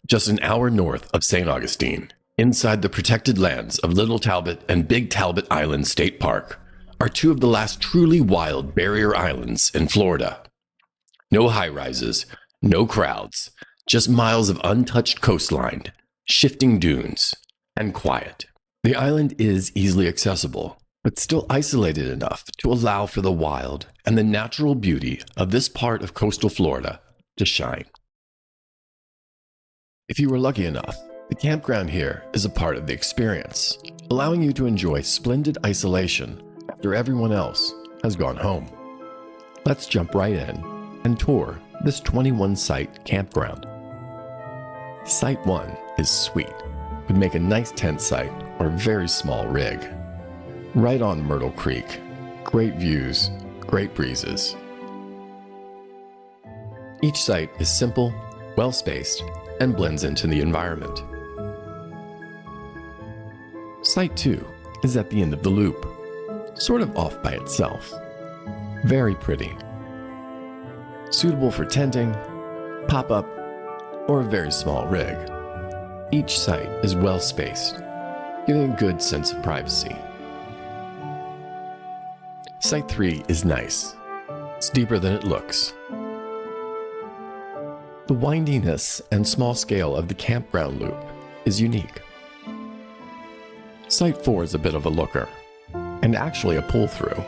Just an hour north of St. Augustine, inside the protected lands of Little Talbot and Big Talbot Island State Park, are two of the last truly wild barrier islands in Florida. No high-rises, no crowds, just miles of untouched coastline, shifting dunes, and quiet. The island is easily accessible, but still isolated enough to allow for the wild and the natural beauty of this part of coastal Florida to shine. If you were lucky enough, the campground here is a part of the experience, allowing you to enjoy splendid isolation after everyone else has gone home. Let's jump right in and tour this 21-site campground. Site 1 is sweet. Would make a nice tent site or very small rig. Right on Myrtle Creek. Great views, great breezes. Each site is simple, well-spaced, and blends into the environment. Site 2 is at the end of the loop, sort of off by itself. Very pretty. Suitable for tenting, pop-up, or a very small rig. Each site is well spaced, giving a good sense of privacy. Site 3 is nice. It's deeper than it looks. The windiness and small scale of the campground loop is unique. Site 4 is a bit of a looker, and actually a pull-through.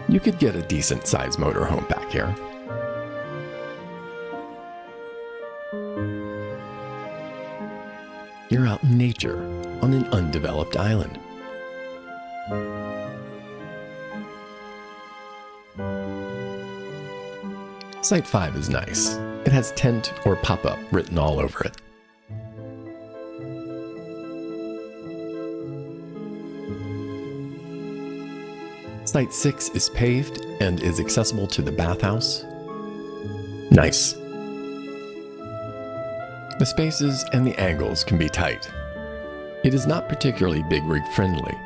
You could get a decent-sized motorhome back here. You're out in nature on an undeveloped island. Site 5 is nice. It has tent or pop-up written all over it. Site 6 is paved and is accessible to the bathhouse. Nice. The spaces and the angles can be tight. It is not particularly big rig friendly.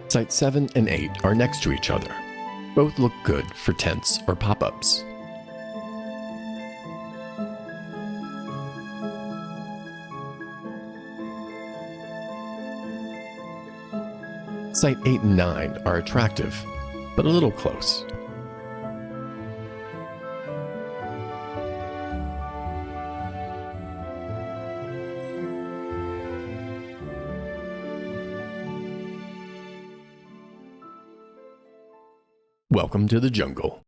Sites 7 and 8 are next to each other. Both look good for tents or pop-ups. Site 8 and 9 are attractive, but a little close. Welcome to the jungle.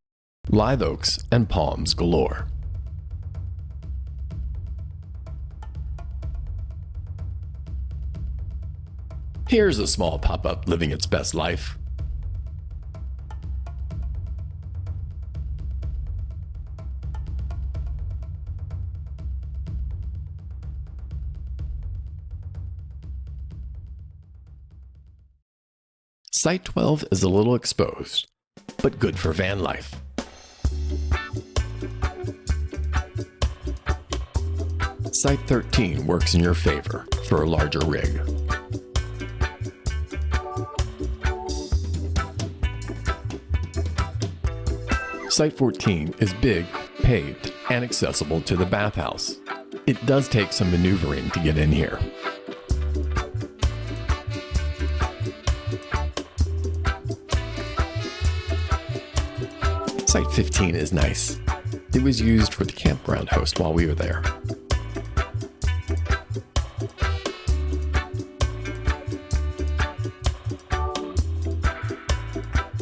Live oaks and palms galore. Here's a small pop-up living its best life. Site 12 is a little exposed, but good for van life. Site 13 works in your favor for a larger rig. Site 14 is big, paved, and accessible to the bathhouse. It does take some maneuvering to get in here. Site 15 is nice. It was used for the campground host while we were there.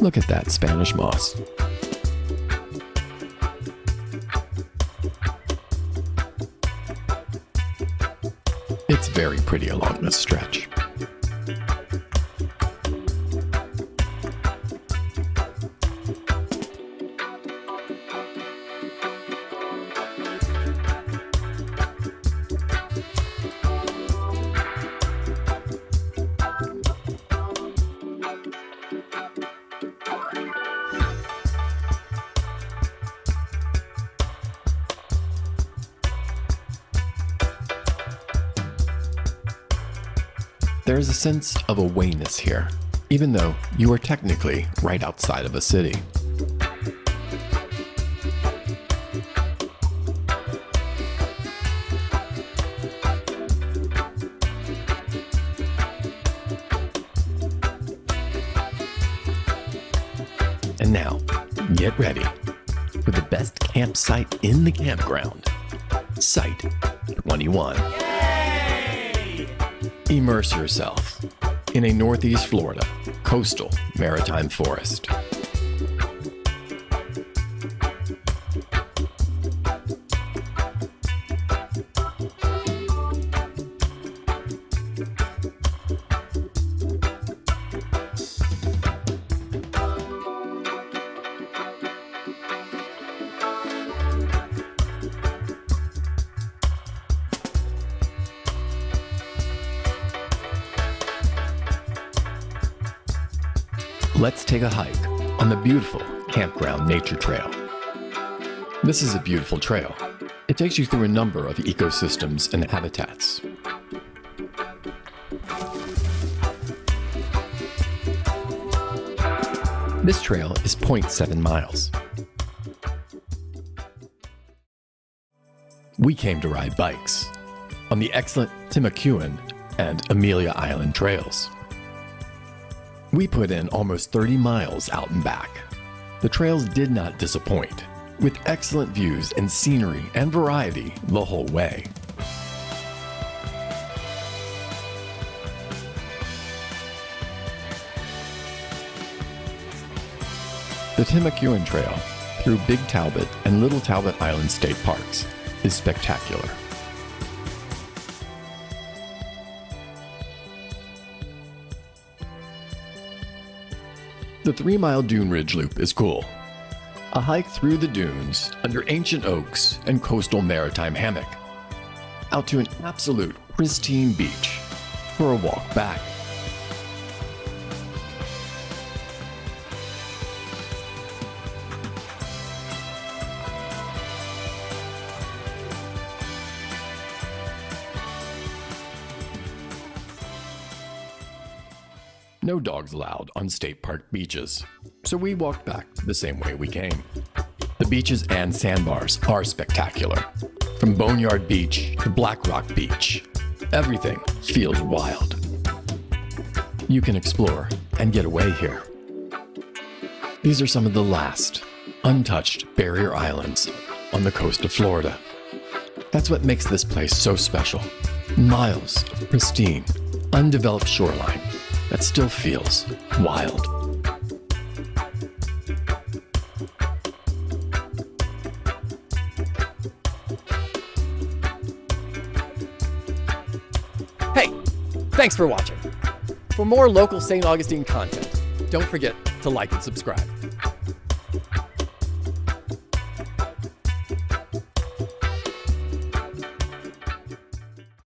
Look at that Spanish moss. It's very pretty along this stretch. There is a sense of awayness here, even though you are technically right outside of a city. get ready for the best campsite in the campground. Site 21. Yay! Immerse yourself in a Northeast Florida coastal maritime forest. Let's take a hike on the beautiful Campground Nature Trail. This is a beautiful trail. It takes you through a number of ecosystems and habitats. This trail is 0.7 miles. We came to ride bikes on the excellent Timucuan and Amelia Island trails. We put in almost 30 miles out and back. The trails did not disappoint, with excellent views and scenery and variety the whole way. The Timucuan Trail through Big Talbot and Little Talbot Island state parks is spectacular. The 3-mile Dune Ridge Loop is cool. A hike through the dunes under ancient oaks and coastal maritime hammock, out to an absolute pristine beach for a walk back. No dogs allowed on state park beaches, so we walked back the same way we came. The beaches and sandbars are spectacular. From Boneyard Beach to Black Rock Beach, everything feels wild. You can explore and get away here. These are some of the last untouched barrier islands on the coast of Florida. That's what makes this place so special. Miles of pristine, undeveloped shoreline that still feels wild. Hey, thanks for watching. For more local St. Augustine content, don't forget to like and subscribe.